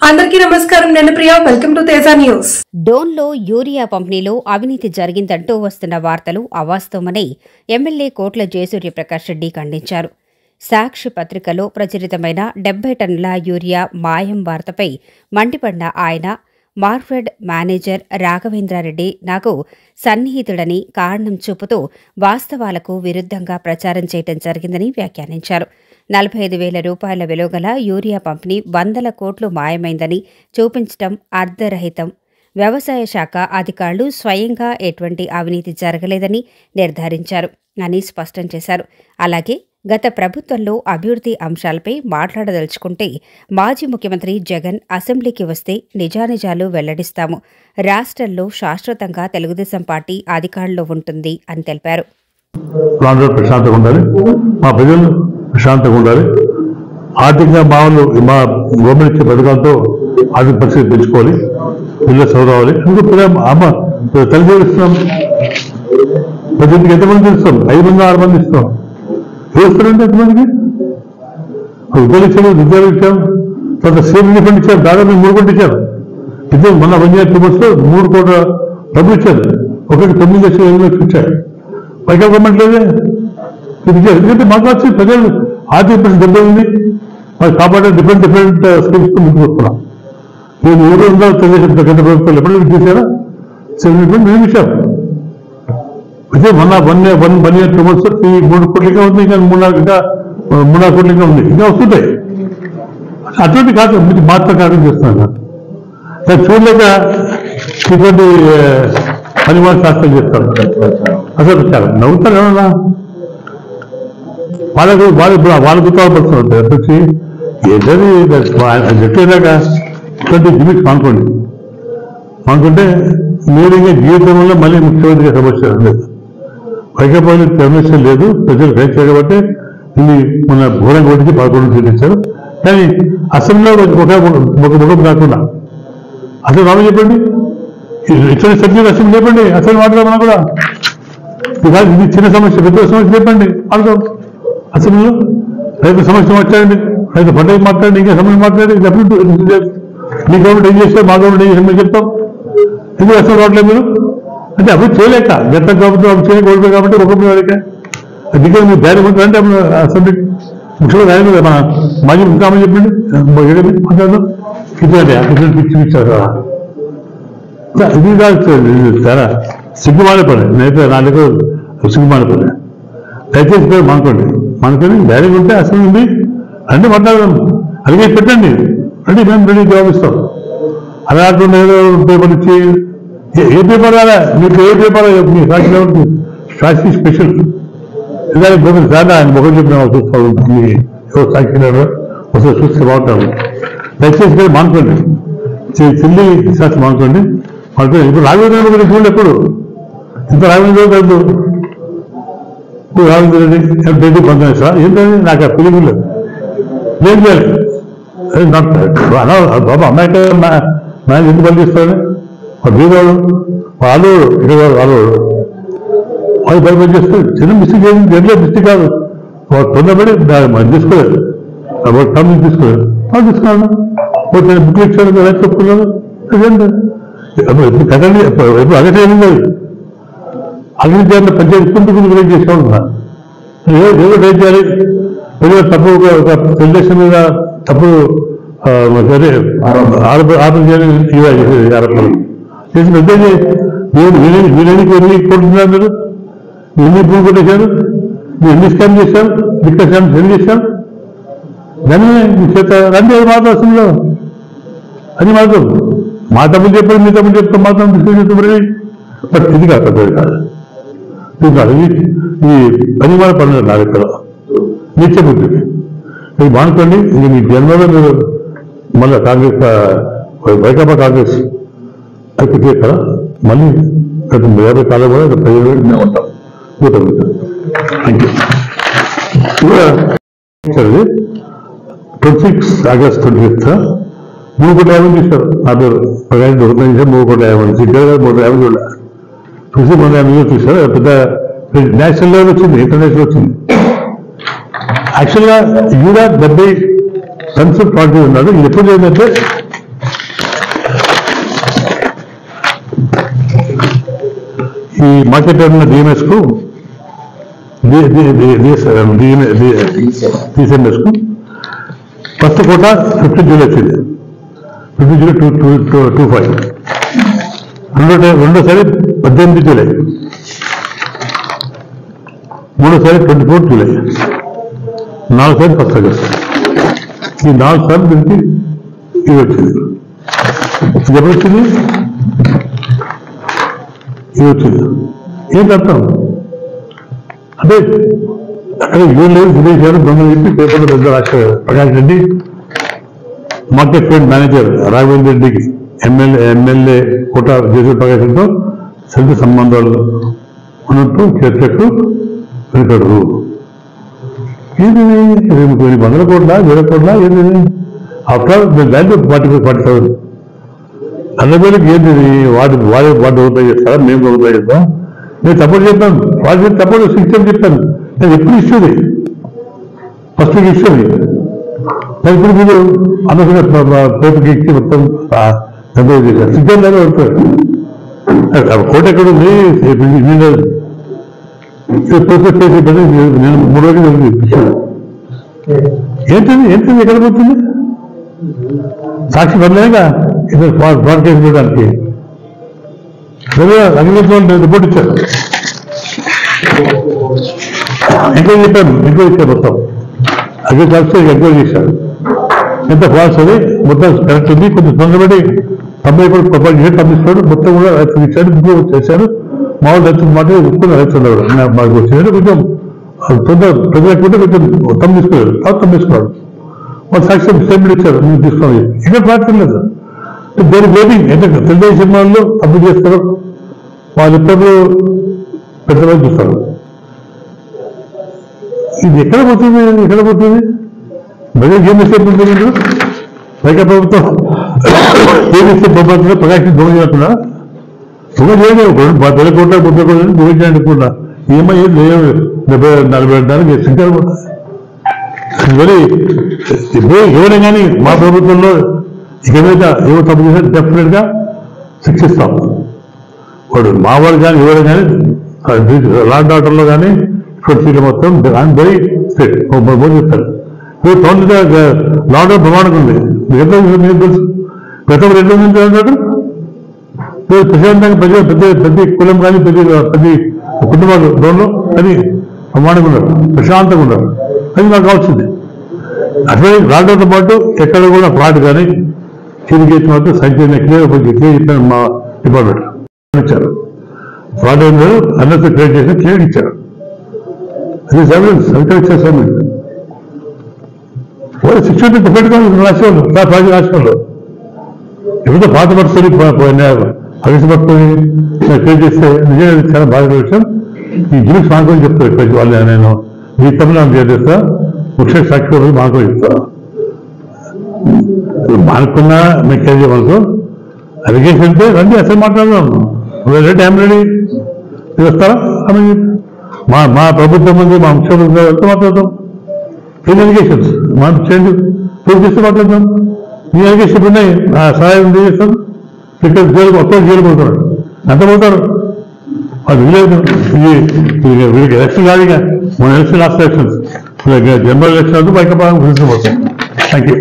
అందరికీ నమస్కారం. నేను Priya. Welcome to Teja news. డోన్లో యూరియా పంపిణీలో అవినీతి జరిగిందంటూ వస్తున్న వార్తలు అవాస్తవమని ఎమ్మెల్యే కోట్ల జయసూర్యప్రకాష్ రెడ్డి ఖండించారు. సాక్షి పత్రికలో ప్రచురితమైన 70 టన్నుల యూరియా మాయం వార్తపై మండిపడిన ఆయన, మార్ఫెడ్ మేనేజర్ రాఘవేంద్రారెడ్డి నాకు సన్నిహితుడని కారణం చూపుతూ వాస్తవాలకు విరుద్ధంగా ప్రచారం చేయడం జరిగిందని వ్యాఖ్యానించారు. 45,000 రూపాయల విలువగల యూరియా పంపిణీ 100 కోట్లు మాయమైందని చూపించడం అర్ధరహితం. వ్యవసాయ శాఖ అధికారులు స్వయంగా ఎటువంటి అవినీతి జరగలేదని నిర్ధారించారు అని స్పష్టం చేశారు. అలాగే గత ప్రభుత్వంలో అభివృద్ధి అంశాలపై మాట్లాడదలుచుకుంటే మాజీ ముఖ్యమంత్రి జగన్ అసెంబ్లీకి వస్తే నిజానిజాలు వెల్లడిస్తాము. రాష్ట్రంలో శాశ్వతంగా తెలుగుదేశం పార్టీ అధికారంలో ఉంటుంది అని తెలిపారు. ప్రశాంతంగా ఉండాలి, మా ప్రజలు ప్రశాంతంగా ఉండాలి. ఆర్థికంగా మా గవర్నమెంట్ ఇచ్చే పథకాలతో ఆర్థిక పరిస్థితి పెంచుకోవాలి, పిల్లలు చదవాలి. అందుకు తల్లిదండ్రులు ఇస్తున్నాం, ప్రజెంట్కి ఎంతమంది ఇస్తాం? 5 మంది 6 మంది ఇస్తాం. చేస్తారంటే ఎంతమందికి ఉద్యోగాలు ఇచ్చాము, ఉద్యోగాలు ఇచ్చాము. తర్వాత సేమ్ రిఫండ్ ఇచ్చారు, దాదాపు 3 కోట్లు ఇచ్చారు. ఇద్దరు మొన్న 1 year 2 months 3 కోట్ల డబ్బులు ఇచ్చారు. ఒకరికి 9 లక్షలు 8 లక్షలు ఇచ్చారు. పైగా గవర్నమెంట్ లేదే ఇచ్చారు. ఎందుకంటే మాకు వచ్చి ప్రజలు ఆర్థిక పరిస్థితి దెబ్బ ఉంది, మరి కాపాడే డిఫరెంట్ స్కీమ్స్ ముందుకు వస్తున్నాం. నేను ఎవరు ఉందో తెలుగుదేశం గత ప్రభుత్వాలు ఎప్పుడు చేశారా? సేమ్ రిఫండ్ మేము ఇచ్చాము. అయితే మొన్న 1 year 2 months 3 కోట్లుగా ఉంది, ఇంకా 3 కోట్లుగా ఉంది, ఇంకా వస్తుంటాయి. అటువంటి కాదు మీకు మాత్రం కార్యం చేస్తున్నాను. నేను చూడలేక ఇటువంటి పరిమాణ శాస్త్రం చేస్తాను. అసలు చాలా నవ్వుతారు ఏమన్నా, వాళ్ళకు గుర్తుపడుతున్నారు. వచ్చి ఏదైనా చెప్పేదాక ఇటువంటి లిమిట్స్ అనుకుంటే మీరు ఇంకా జీవితంలో మళ్ళీ ముఖ్యమంత్రిగా సమస్య లేదు, వైకాపాలు సమస్య లేదు. ప్రజలు రైతు కాబట్టి ఇది మన ఘోరంగా కొట్టించి 11 చూపించారు. కానీ అసెంబ్లీలో ఒక ముఖం కాకుండా అసలు రాము చెప్పండి, ఇతర సభ్యులు అసెంబ్లీ చెప్పండి, అసెంబ్లీ మాట్లాడమన్నా కూడా ఇది చిన్న సమస్య, పెద్ద సమస్య చెప్పండి మాట్లాడదాం. అసెంబ్లీలో రైతు సమస్య మాట్లాడండి, రైతు పండుగ మాట్లాడండి, ఇంకా సమస్య మాట్లాడి మీ గవర్నమెంట్ ఏం చేస్తారు, మా గవర్నమెంట్ ఏం చేస్తారు చెప్తాం. ఎందుకు అసలు రావట్లేదు మీరు అంటే అప్పుడు చేయలేక గత ప్రభుత్వం అప్పుడు చేయకూడదు కాబట్టి ఒక వాడికే అందుకే మీరు ధైర్యం ఉంటారంటే అప్పుడు అసెంబ్లీ ముఖ్యంగా ధైర్యం మన మాజీ ముఖ్యమని చెప్పండి మాట్లాడదాం. ఇటువంటి పిచ్చి ఇచ్చారు కదా, ఇది కాదు చాలా సిగ్గుమాల పని. నేనైతే నా దగ్గర సిగ్గుమాల పని. దయచేసి పేరు మనకొని ధైర్యం ఉంటే అసలు ఉంది అంటే మాట్లాడదాం. అలాగే పెట్టండి అంటే మేము రెడీ జవాబు ఇస్తాం. అలా ఏదో పేపర్ ఇచ్చి ఏ పేపర్ రాదా మీకు, ఏ పేపర్ మీ సాక్షి స్పెషల్ ఇదానికి చాలా ఆయన ముఖం చెప్పిన చూస్తూ సాక్షి వస్తే చూస్తే బాగుంటారు. దయచేసి పేరు మానుకోండి, చెల్లి శాస్త్రం మానుకోండి. ఇప్పుడు రాఘవేంద్ర గురించి చూడండి, ఎప్పుడు ఇంత రాఘవేంద్ర కాదు రాఘవేంద్ర రెడ్డి పొందాను సార్ ఏంటంటే నాకు ఆ ఫీలింగ్ లేదు. ఏం చేయాలి బాబా అమ్మాయి నాకు ఎందుకు పనిచేస్తాను వీరోడు వాళ్ళు వాళ్ళు పని పనిచేస్తారు. చిన్న మిస్టేక్ ఏం జరిగే మిస్టేక్ కాదు, తొందరపడి తీసుకోలేదు, టర్మ్ తీసుకోలేదు, వాళ్ళు తీసుకున్నాను. బుక్లు ఇచ్చారు కదా చెప్పుకున్నాను. కదండి ఎప్పుడు అగటే ఏముంది, అగ్ని పంచాయతీ కుంటుకుంటూ రేట్ చేసేవాళ్ళు. ఏదో రేట్ చేయాలి, ఏదో తప్పు ఒక తెలుగుదేశం మీద తప్పు ఆరోపణ చేయాలి. ఆరోపణలు చేసిన వీళ్ళకి ఎన్ని కొట్టున్నారు, మీరు ఎన్ని భూమి కొట్టేశారు, మీరు ఎన్ని స్కామ్ చేశారు, దిక్క స్కామ్స్ ఎన్ని చేశారు, దాన్ని మీ చేత రండి. అది మాత్రం అసలు అది మాత్రం మా తప్పులు చెప్పారు, మీ తప్పులు చెప్తాం మాత్రం తీసుకొని. బట్ ఇది కాదు ఇది కాదు, ఈ పనిమాల పనులు నా దగ్గర నిత్య బుద్ధికి ఇది మానుకోండి. ఇది మీ జన్మలో మీరు మళ్ళీ కాంగ్రెస్ వైకాపా కాంగ్రెస్ అయిపోతే కదా మళ్ళీ 50 కాలం కూడా ప్రజలు ఉంటాం. Thank you. 26 August 25 3 కోట్ల 50 తీశారు. నా పేరు ప్రకాశం 3 కోట్ల 50 సిగ్గా 350 కూడా చూసి 350 తీశారు. పెద్ద నేషనల్ లెవెల్ వచ్చింది, ఇంటర్నేషనల్ వచ్చింది. యాక్చువల్గా యూరియా 70 టన్స్ క్వాంటిటీ ఉన్నాడు. ఇది ఎప్పుడు ఏంటంటే ఈ మార్కెట్ ఉన్న డిఎంఎస్కు డిఎస్ఎంఎస్కు ఫస్ట్ కోట 15 జూలై వచ్చింది, 15 జూలై 25. రెండోసారి 18 జూలై, మూడోసారి 24 జూలై, నాలుగోసారి 1 ఆగస్ట్. ఈ 4 సార్లు దీనికి ఇది వచ్చింది. ఇది ఎప్పుడు వచ్చింది? ఇది వచ్చింది. ఏంటి అర్థం అంటే అక్కడ ఏం లేదు, విదేశాలు దొంగలు చెప్పి పేపర్లో పెద్ద రాశారు. Prakash Reddy market fed manager Raghavendra రెడ్డికి ఎమ్మెల్యే కోట జేసూరి ప్రకాష్ రెడ్డితో సరిగ్గా సంబంధాలు ఉన్నట్టు చర్చకు వెనుకడు. ఇది 100 కోట్ల 20 కోట్ల ఏంటి? After value 47. 100,000కి ఏంటి? వాడు రూపాయి చేస్తారా, మేము రూపాయి చేస్తాం? నేను సపోర్ట్ చెప్పాను, వాళ్ళు సపోర్ట్ సిస్టమ్ చెప్పాను. నేను ఎప్పుడు ఇస్తుంది ఫస్ట్ ఇస్తుంది. ఇప్పుడు మీరు అనవసరంగా పేపర్కి ఇచ్చి మొత్తం సపోర్ట్ చేశారు. సిస్టమ్ లేదా పడుతుంది. కోట ఎక్కడ ఉంది? ప్రోసెస్ చేసి నేను 3 రోజులు ఇచ్చాను. ఏంటది ఎక్కడ పోతుంది? సాక్షి బంధంగా ఫ్రాడ్ కేసు పెట్టడానికి అగ్నిలో రిపోర్ట్ ఇచ్చారు. ఎంక్వైరీ చెప్పాను, ఎంక్వైరీ ఇచ్చారు. మొత్తం అగ్రికల్చర్ ఎంక్వైరీ చేశారు. ఎంత ఫ్రాడ్స్ అది మొత్తం కరెక్ట్ ఉంది. కొంచెం తొందరపడి 90 పొరపాటు పంపిస్తాడు. మొత్తం కూడా రైతులు ఇచ్చాడు, ఇంప్రూవ్ చేశారు. మామూలు రైతులు మాట ఎక్కువ రైతులు మాకు వచ్చినట్టు కొంచెం తొందర ప్రజలకు కొంచెం మొత్తం తీసుకున్నాడు. మొత్తం తీసుకున్నాడు. వాళ్ళు సాక్షి స్టేట్మెంట్ ఇచ్చారు, మీరు తీసుకోవాలి. ఇక్కడ ప్రార్థన లేదు. దేని వెయిటింగ్ అంటే తెలుగుదేశం వాళ్ళు తప్పు చేస్తారు, వాళ్ళు ఎప్పుడు పెద్దవాళ్ళు చూస్తారు. ఇది ఎక్కడ పోతుంది? బయట ఏం మిస్టేక్ ఉంటుంది? పైగా ప్రభుత్వం ఏ మిస్టేక్ పంపుతుందో ప్రకాశ్ దొంగ చేస్తున్నా దొంగ చేయలేదు. 10 కోట్ల 30 కోట్ల దొంగ చేయండి కూడా ఏమై 70-40 సింకాలు పోతాయి. ఎవరైనా కానీ మా ప్రభుత్వంలో ఇకమైతే ఎవరు తప్పు చేస్తే డెఫినెట్ గా శిక్షిస్తాం. వాడు మావాడు కానీ ఎవరు కానీ లాండ్ ఆర్డర్లో కానీ సీట్లు మొత్తం వెరీ స్ట్రిక్ట్ చెప్తారు. ఇప్పుడు టౌన్ లాండ్ ఆర్డర్ ప్రమాణం ఉంది. మీకు తెలుసు గతంలో 2 నుంచి అన్నాడు. ప్రశాంతంగా ప్రతి కులం కానీ ప్రతి కుటుంబాలు డోన్లో అది ప్రమాణంగా ఉన్నారు, ప్రశాంతంగా ఉన్నారు. అది నాకు కావాల్సింది. అట్లనే రావడంతో పాటు ఎక్కడ కూడా ఫ్రాడ్ కానీ చేసి మాత్రం సంఖ్య క్లియర్ ఇచ్చారు. మా డిపార్ట్మెంట్ ఇచ్చారు. ఫ్రాడ్ ఏం లేదు, అన్నర్స్ క్రియేట్ చేసి క్లియర్ ఇచ్చారు. అది ఎవిడెన్స్, అది ఇచ్చారు సబ్మిట్. 60 డిఫరెంట్గా రాసేవాళ్ళు, ప్రాజెక్ట్ రాసేవాళ్ళు. ఎప్పుడో పాత పట్టుకొని అవిసి పట్టుకొని క్రియేట్ చేస్తే నిజంగా చాలా బాగా విషయం. ఈ గిమిక్స్ మాకు చెప్తారు వాళ్ళు. నేను మీ తమిళ చేస్తా, ముఖ్య సాక్షి మాకు చెప్తా. మానుకున్నా మీకు ఏం చేయమనుకో అలిగేషన్ అంటే రండి అసలు మాట్లాడదాం. Ready I'm ready. మీరు వస్తారా? మా ప్రభుత్వం ఉంది, మా ముఖ్యమంత్రి వెళ్తే మాట్లాడతాం. ఏం అలిగేషన్స్ మనం చేయండి, ప్రూవ్ చేస్తే మాట్లాడతాం. మీ అలిగేషన్ ఉన్నాయి, నా సహాయం చేస్తాం. ఇక్కడ జైలు మొత్తం జైలు పోతారు, ఎంత పోతారు అది లేదు. వీడికి ఎలక్షన్ కాదు, ఇక మన election last elections, general election బయట పోతాం. Thank you.